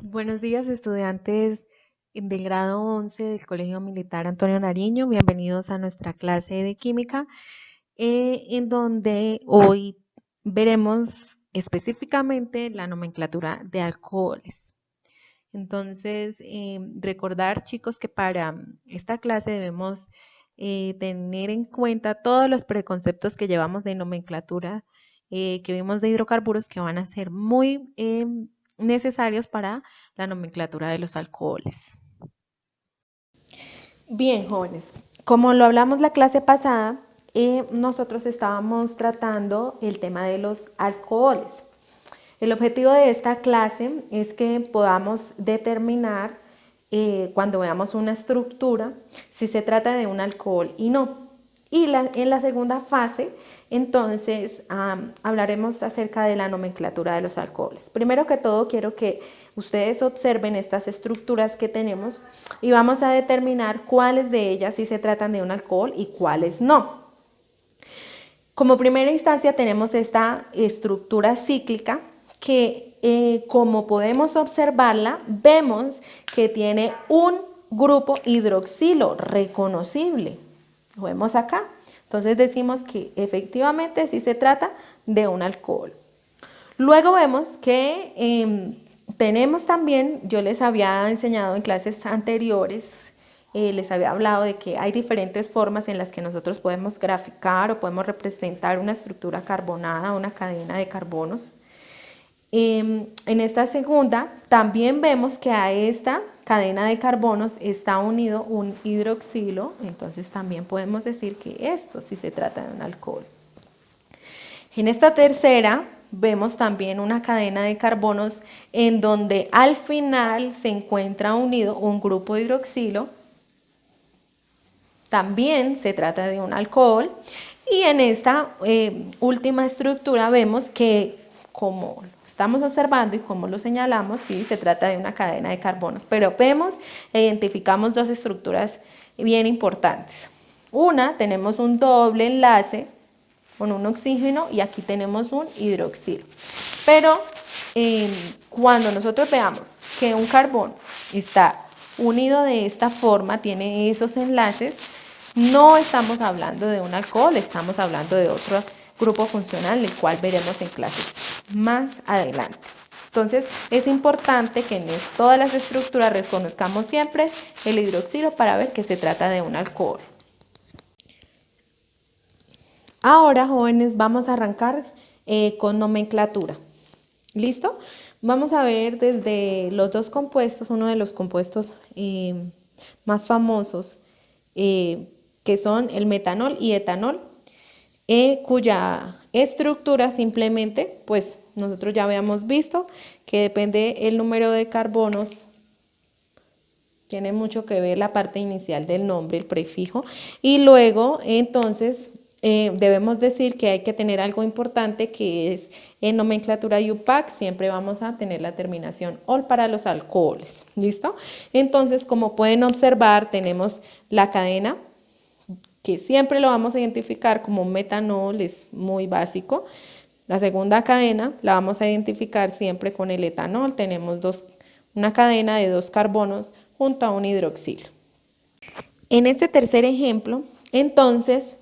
Buenos días, estudiantes del grado 11 del Colegio Militar Antonio Nariño. Bienvenidos a nuestra clase de química, en donde hoy veremos específicamente la nomenclatura de alcoholes. Entonces, recordar, chicos, que para esta clase debemos tener en cuenta todos los preconceptos que llevamos de nomenclatura que vimos de hidrocarburos que van a ser muy necesarios para la nomenclatura de los alcoholes. Bien, jóvenes, como lo hablamos la clase pasada, nosotros estábamos tratando el tema de los alcoholes. El objetivo de esta clase es que podamos determinar cuando veamos una estructura si se trata de un alcohol y no. Y en la segunda fase, entonces, hablaremos acerca de la nomenclatura de los alcoholes. Primero que todo, quiero que ustedes observen estas estructuras que tenemos y vamos a determinar cuáles de ellas sí se tratan de un alcohol y cuáles no. Como primera instancia tenemos esta estructura cíclica que como podemos observarla, vemos que tiene un grupo hidroxilo reconocible. Lo vemos acá. Entonces decimos que efectivamente sí se trata de un alcohol. Luego vemos que tenemos también, yo les había enseñado en clases anteriores, les había hablado de que hay diferentes formas en las que nosotros podemos graficar o podemos representar una estructura carbonada, una cadena de carbonos. En esta segunda también vemos que a esta cadena de carbonos está unido un hidroxilo, entonces también podemos decir que esto sí se trata de un alcohol. En esta tercera vemos también una cadena de carbonos en donde al final se encuentra unido un grupo de hidroxilo, también se trata de un alcohol. Y en esta última estructura vemos que, como estamos observando y como lo señalamos, sí, se trata de una cadena de carbonos. Pero vemos e identificamos dos estructuras bien importantes. Una, tenemos un doble enlace con un oxígeno y aquí tenemos un hidroxilo. Pero cuando nosotros veamos que un carbono está unido de esta forma, tiene esos enlaces, no estamos hablando de un alcohol, estamos hablando de otro grupo funcional, el cual veremos en clases más adelante. Entonces, es importante que en todas las estructuras reconozcamos siempre el hidroxilo para ver que se trata de un alcohol. Ahora, jóvenes, vamos a arrancar con nomenclatura. ¿Listo? Vamos a ver desde los dos compuestos, uno de los compuestos más famosos, que son el metanol y etanol, cuya estructura simplemente, pues nosotros ya habíamos visto que depende el número de carbonos, tiene mucho que ver la parte inicial del nombre, el prefijo, y luego entonces debemos decir que hay que tener algo importante que es en nomenclatura UPAC, siempre vamos a tener la terminación OL para los alcoholes, ¿listo? Entonces, como pueden observar, tenemos la cadena, que siempre lo vamos a identificar como metanol, es muy básico. La segunda cadena la vamos a identificar siempre con el etanol, tenemos una cadena de dos carbonos junto a un hidroxilo. En este tercer ejemplo, entonces,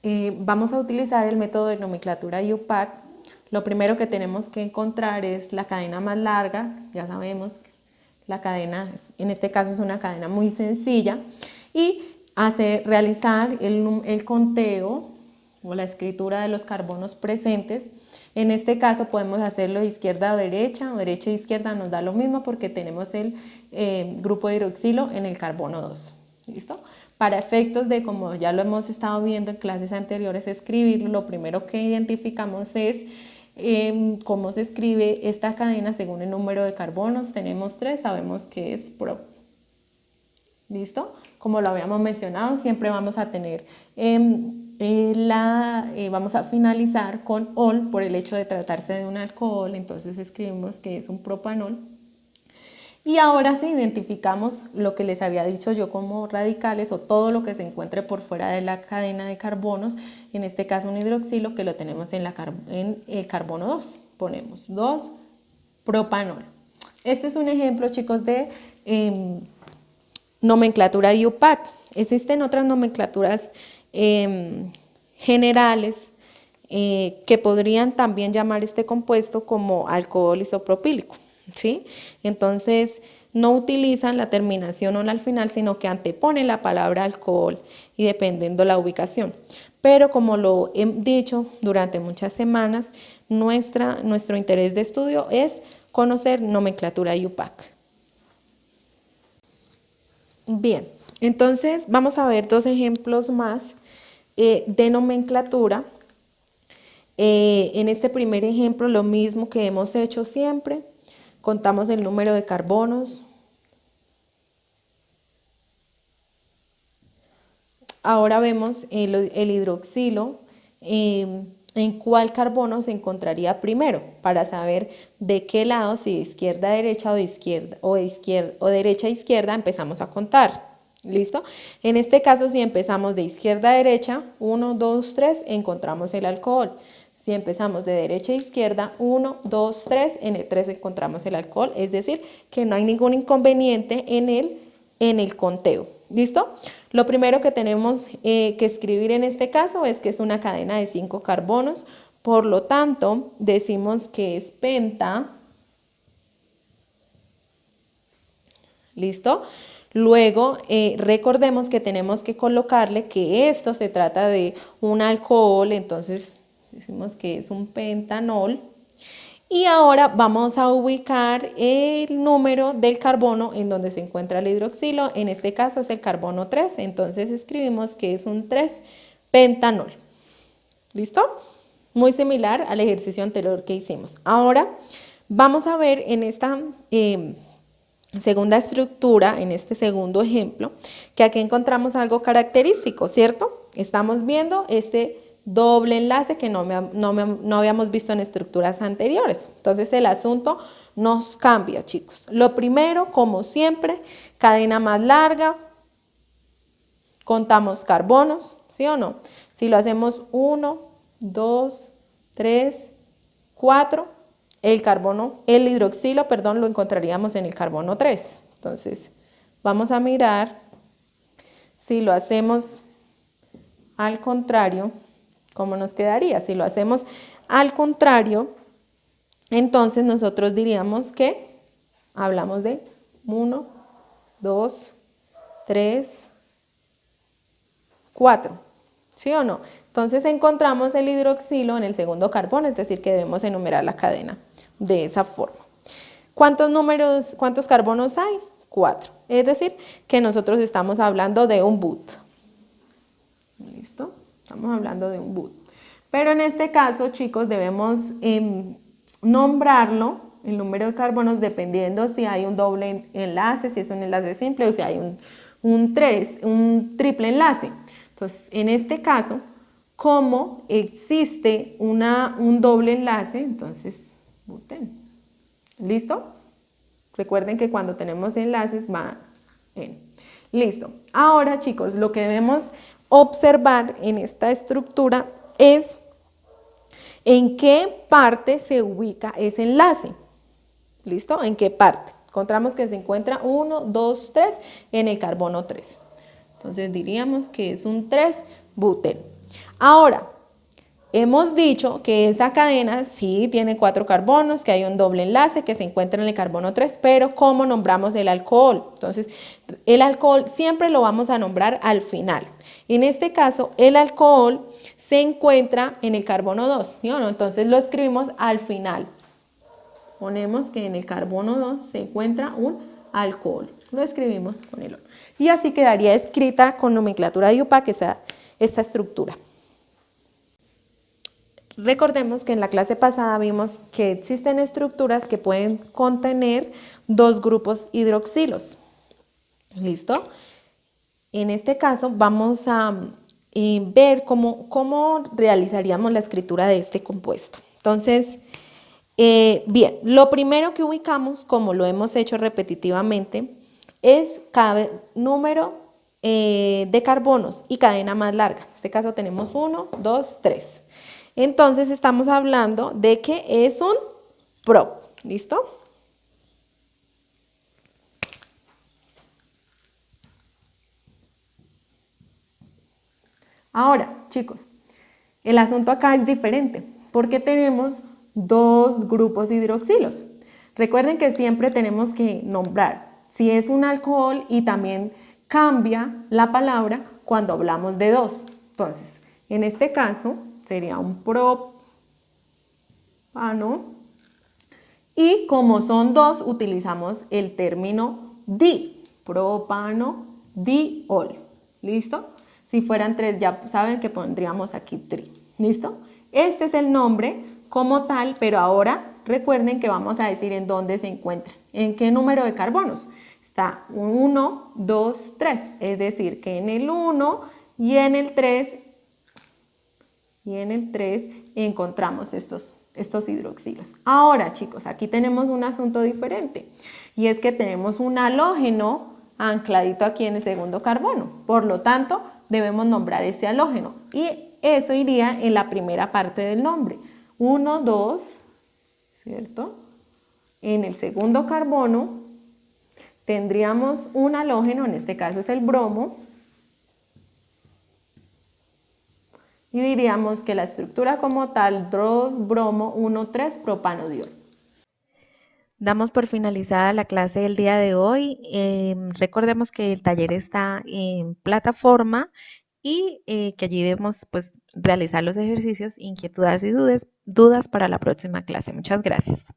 vamos a utilizar el método de nomenclatura UPAC. Lo primero que tenemos que encontrar es la cadena más larga, ya sabemos que la cadena, en este caso es una cadena muy sencilla, y realizar el conteo o la escritura de los carbonos presentes. En este caso podemos hacerlo de izquierda a derecha, o derecha a izquierda, nos da lo mismo porque tenemos el grupo de hidroxilo en el carbono 2. ¿Listo? Para efectos de, como ya lo hemos estado viendo en clases anteriores, escribirlo, lo primero que identificamos es cómo se escribe esta cadena según el número de carbonos. Tenemos 3, sabemos que es pro. ¿Listo? Como lo habíamos mencionado, siempre vamos a tener vamos a finalizar con ol por el hecho de tratarse de un alcohol, entonces escribimos que es un propanol. Y ahora sí identificamos lo que les había dicho yo como radicales o todo lo que se encuentre por fuera de la cadena de carbonos, en este caso un hidroxilo que lo tenemos en el carbono 2. Ponemos 2 propanol. Este es un ejemplo, chicos, de nomenclatura IUPAC. Existen otras nomenclaturas generales que podrían también llamar este compuesto como alcohol isopropílico, ¿sí? Entonces, no utilizan la terminación o al final, sino que anteponen la palabra alcohol y dependiendo la ubicación. Pero como lo he dicho durante muchas semanas, nuestro interés de estudio es conocer nomenclatura IUPAC. Bien, entonces vamos a ver dos ejemplos más de nomenclatura. En este primer ejemplo, lo mismo que hemos hecho siempre, contamos el número de carbonos. Ahora vemos el hidroxilo, en cuál carbono se encontraría primero, para saber de qué lado, si de izquierda a derecha o de izquierda o derecha a izquierda, empezamos a contar. ¿Listo? En este caso, si empezamos de izquierda a derecha, 1, 2, 3, encontramos el alcohol. Si empezamos de derecha a izquierda, 1, 2, 3, en el 3 encontramos el alcohol, es decir, que no hay ningún inconveniente en el conteo. ¿Listo? Lo primero que tenemos que escribir en este caso es que es una cadena de 5 carbonos, por lo tanto, decimos que es penta. ¿Listo? Luego, recordemos que tenemos que colocarle que esto se trata de un alcohol, entonces decimos que es un pentanol. Y ahora vamos a ubicar el número del carbono en donde se encuentra el hidroxilo, en este caso es el carbono 3, entonces escribimos que es un 3-pentanol. ¿Listo? Muy similar al ejercicio anterior que hicimos. Ahora vamos a ver en esta segunda estructura, en este segundo ejemplo, que aquí encontramos algo característico, ¿cierto? Estamos viendo este doble enlace que no habíamos visto en estructuras anteriores. Entonces el asunto nos cambia, chicos. Lo primero, como siempre, cadena más larga, contamos carbonos, ¿sí o no? Si lo hacemos 1, 2, 3, 4, el hidroxilo, perdón, lo encontraríamos en el carbono 3. Entonces, vamos a mirar si lo hacemos al contrario, ¿cómo nos quedaría? Si lo hacemos al contrario, entonces nosotros diríamos que hablamos de 1, 2, 3, 4, ¿sí o no? Entonces encontramos el hidroxilo en el segundo carbono, es decir, que debemos enumerar la cadena de esa forma. ¿Cuántos carbonos hay? 4. Es decir, que nosotros estamos hablando de un but. ¿Listo? Estamos hablando de un but. Pero en este caso, chicos, debemos nombrarlo, el número de carbonos, dependiendo si hay un doble enlace, si es un enlace simple o si hay un triple enlace. Entonces, en este caso, como existe un doble enlace, entonces, butén. ¿Listo? Recuerden que cuando tenemos enlaces va en. Listo. Ahora, chicos, lo que debemos observar en esta estructura es en qué parte se ubica ese enlace. ¿Listo? ¿En qué parte? Encontramos que se encuentra 1, 2, 3 en el carbono 3. Entonces diríamos que es un 3-buteno. Ahora, hemos dicho que esta cadena sí tiene 4 carbonos, que hay un doble enlace que se encuentra en el carbono 3, pero ¿cómo nombramos el alcohol? Entonces, el alcohol siempre lo vamos a nombrar al final. En este caso, el alcohol se encuentra en el carbono 2, ¿sí o no? Entonces lo escribimos al final. Ponemos que en el carbono 2 se encuentra un alcohol. Lo escribimos con el O. Y así quedaría escrita con nomenclatura IUPAC esta estructura. Recordemos que en la clase pasada vimos que existen estructuras que pueden contener 2 grupos hidroxilos. ¿Listo? En este caso vamos a ver cómo realizaríamos la escritura de este compuesto. Entonces, bien, lo primero que ubicamos, como lo hemos hecho repetitivamente, es cada número de carbonos y cadena más larga. En este caso tenemos 1, 2, 3. Entonces estamos hablando de que es un prop. ¿Listo? Ahora, chicos, el asunto acá es diferente porque tenemos dos grupos hidroxilos. Recuerden que siempre tenemos que nombrar si es un alcohol y también cambia la palabra cuando hablamos de dos. Entonces, en este caso sería un propano y como son dos utilizamos el término di, propano, diol. ¿Listo? Si fueran tres ya saben que pondríamos aquí tri. ¿Listo? Este es el nombre como tal, pero ahora recuerden que vamos a decir en dónde se encuentra, en qué número de carbonos. Está 1, 2, 3, es decir, que en el 1 y en el 3 encontramos estos hidroxilos. Ahora, chicos, aquí tenemos un asunto diferente y es que tenemos un halógeno ancladito aquí en el segundo carbono. Por lo tanto, debemos nombrar ese halógeno y eso iría en la primera parte del nombre. 1, 2, ¿cierto? En el segundo carbono tendríamos un halógeno, en este caso es el bromo, y diríamos que la estructura como tal, 2, bromo, 1, 3, propanodiol. Damos por finalizada la clase del día de hoy. Recordemos que el taller está en plataforma y que allí debemos pues, realizar los ejercicios, inquietudes y dudas para la próxima clase. Muchas gracias.